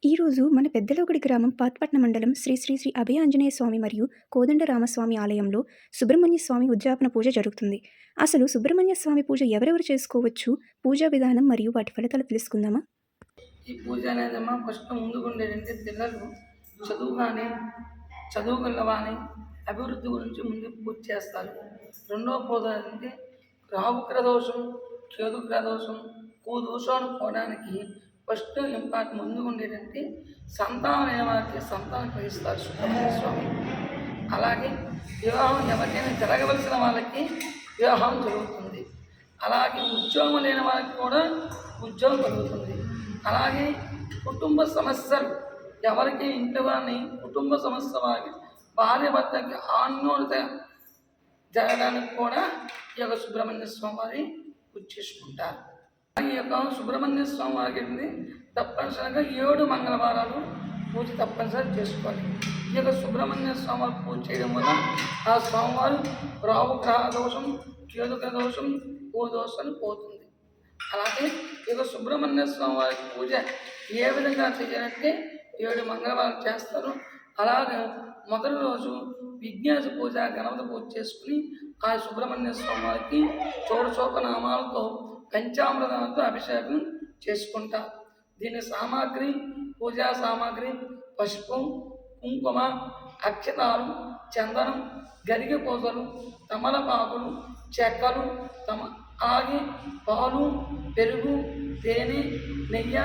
ఈరోజు మన పెద్దలోగుడి గ్రామం పాత్పట్నం మండలం శ్రీ శ్రీ శ్రీ అభయ ఆంజనేయ స్వామి మరియు కోదండరామస్వామి ఆలయంలో సుబ్రహ్మణ్య స్వామి ఉద్యాపన పూజ జరుగుతుంది. అసలు సుబ్రహ్మణ్య స్వామి పూజ ఎవరెవరు చేసుకోవచ్చు, పూజా విధానం మరియు వాటి ఫలితాలు తెలుసుకుందామా? ఈ పూజ అనేదమ్మా ఫస్ట్ ముందుకుండేటంటే పిల్లలు చదువుకున్న వాని అభివృద్ధి గురించి ముందు పూజ చేస్తారు. రెండవ పూజ అంటే రాహుగ్రహ దోషం, కేతుగ్రహ దోషం, దోషాలు పోవడానికి ఫస్ట్ ఇంపార్ట్ ముందు ఉండేటంటే సంతానం అయిన వారికి సంతానం కలిగిస్తారు సుబ్రహ్మణ్య స్వామి. అలాగే వివాహం ఎవరికైనా జరగవలసిన వాళ్ళకి వివాహం జరుగుతుంది. అలాగే ఉద్యోగం లేని వారికి కూడా ఉద్యోగం కలుగుతుంది. అలాగే కుటుంబ సమస్యలు ఎవరికి ఇంటి వారిని కుటుంబ సమస్య వారికి భార్య భర్తకి ఆన్యోన్యత జరగడానికి కూడా ఈ యొక్క సుబ్రహ్మణ్య స్వామి వారి పూజ చేసుకుంటారు. ఈ యొక్క సుబ్రహ్మణ్య స్వామి వారికి తప్పనిసరిగా 7 మంగళవారాలు పూజ తప్పనిసరి చేసుకోవాలి. ఈ యొక్క సుబ్రహ్మణ్య స్వామి వారి పూజ చేయడం వల్ల ఆ స్వామివారు రాహుగ్రహ దోషం, కేతుగ్రహ దోషం, దోషాలు పోతుంది. అలాగే ఈ యొక్క సుబ్రహ్మణ్య స్వామి వారి పూజ ఏ విధంగా చేయాలంటే 7 మంగళవారాలు చేస్తారు. అలాగే మొదటి రోజు విఘ్నేశ పూజ, గణపతి పూజ చేసుకుని ఆ సుబ్రహ్మణ్య స్వామి వారికి షోడశోప నామాలతో పంచామృతాలతో అభిషేకం చేసుకుంటారు. దీని సామాగ్రి, పూజా సామాగ్రి పసుపు, కుంకుమ, అక్షతాలు, చందనం, గరిగె పూసలు, తమలపాకులు, చెక్కలు, అలాగే పాలు, పెరుగు, తేనె, నెయ్యి,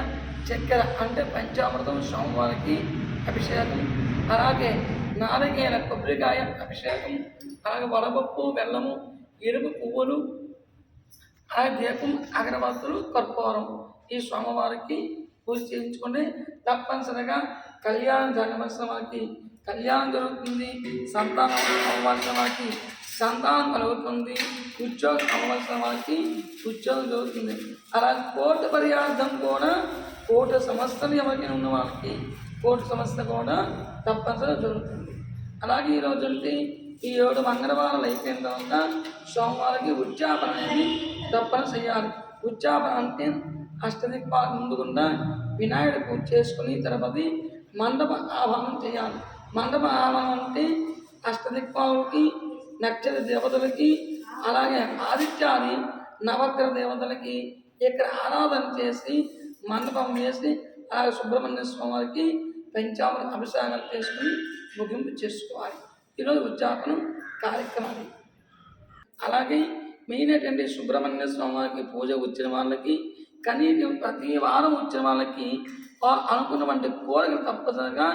చక్కెర అంటే పంచామృతం స్వామివారికి అభిషేకం. అలాగే నారికేల కొబ్బరికాయ అభిషేకం. అలాగే వడపప్పు, బెల్లము, ఎరుపు పువ్వులు, ఆ దీపం, అగరబత్తులు, కర్పూరం ఈ స్వామివారికి పూజ చేయించుకుంటే తప్పనిసరిగా కళ్యాణం జరగవలసిన వారికి కళ్యాణం జరుగుతుంది. సంతానం అవ్వాల్సిన వారికి సంతానం కలుగుతుంది. ఉద్యోగం అవ్వాల్సిన వారికి ఉద్యోగం జరుగుతుంది. అలాగే కోర్టు పర్యార్థం కూడా కోర్టు సమస్యలు ఎవరికైనా ఉన్న వాళ్ళకి కోర్టు సమస్య కూడా తప్పనిసరిగా జరుగుతుంది. అలాగే ఈరోజు ఈ 7 మంగళవారాలు అయిపోయిన తర్వాత సోమవారికి ఉద్యాపన అనేది తప్పని చేయాలి. ఉద్యాపన అంటే అష్టదిక్పాల ముందుకుండా వినాయకుడి పూజ చేసుకుని తర్వాత మండప ఆహ్వానం చేయాలి. మండప ఆహ్వానం అంటే అష్టదిక్పాలకి, నక్షత్ర దేవతలకి, అలాగే ఆదిత్యాది నవగ్రహ దేవతలకి ఇక్కడ ఆరాధన చేసి మండపం వేసి అలాగే సుబ్రహ్మణ్య స్వామికి పంచామృత అభిషేకం చేసుకుని ముగింపు చేసుకోవాలి. ఈరోజు ఉద్యాపనం కార్యక్రమాలు. అలాగే మెయిన్ ఏంటంటే సుబ్రహ్మణ్య స్వామికి పూజ వచ్చిన వాళ్ళకి కనీసం ప్రతి వారం వచ్చిన వాళ్ళకి అనుకున్నటువంటి కోరికలు తప్పనిసరిగా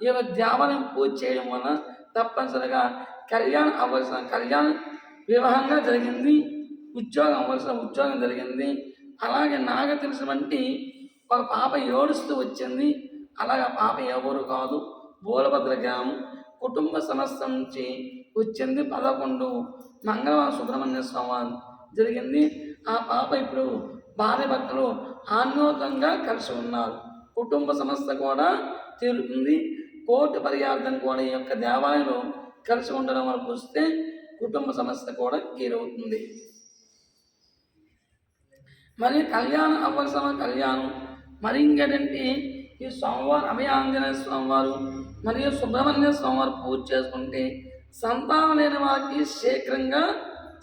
ఈ యొక్క దేవాలయం పూజ చేయడం వల్ల తప్పనిసరిగా కళ్యాణం అవ్వాల్సిన కళ్యాణం, వివాహంగా జరిగింది, ఉద్యోగం అవ్వాల్సిన ఉద్యోగం జరిగింది. అలాగే నాకు తెలిసినటువంటి ఒక పాప ఏడుస్తూ వచ్చింది. అలాగే ఆ పాప ఎవరు కాదు, బోలభద్ర గ్రామం, కుటుంబ సమస్య నుంచి వచ్చింది. 11 మంగళవారం సుబ్రహ్మణ్య స్వామి జరిగింది. ఆ పాప ఇప్పుడు భార్య భర్తలు ఆన్యోతంగా కలిసి ఉన్నారు. కుటుంబ సమస్య కూడా తీరుతుంది. కోర్టు పర్యార్థం కూడా ఈ యొక్క దేవాలయంలో కలిసి ఉండడం వరకు వస్తే కుటుంబ సమస్య కూడా తీరవుతుంది. మరి కళ్యాణం అవ్వాల్సిన కళ్యాణం మరి ఇంకేంటంటే ఈ స్వామివారు అభయ ఆంజనేయ స్వామివారు మరియు సుబ్రహ్మణ్య స్వామివారు పూజ చేసుకుంటే సంతానం లేని వారికి శీఘ్రంగా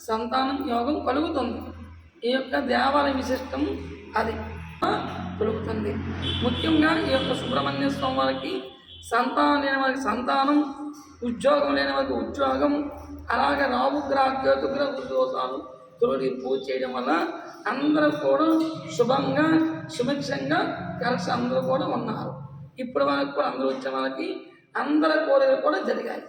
సంతానం యోగం కలుగుతుంది. ఈ యొక్క దేవాలయ విశిష్టం అది కలుగుతుంది. ముఖ్యంగా ఈ యొక్క సుబ్రహ్మణ్య స్వామివారికి సంతానం లేని వారికి సంతానం, ఉద్యోగం లేని వారికి ఉద్యోగం, అలాగే రాహుగ్రహ, కేతుగ్రహ దోషాలు తొలగి పూజ చేయడం వల్ల అందరూ కూడా శుభంగా సుభిక్షంగా కలిసి అందరూ కూడా ఉన్నారు. ఇప్పుడు వరకు కూడా అందరూ వచ్చే వాళ్ళకి అందరి కోరికలు కూడా జరిగాయి.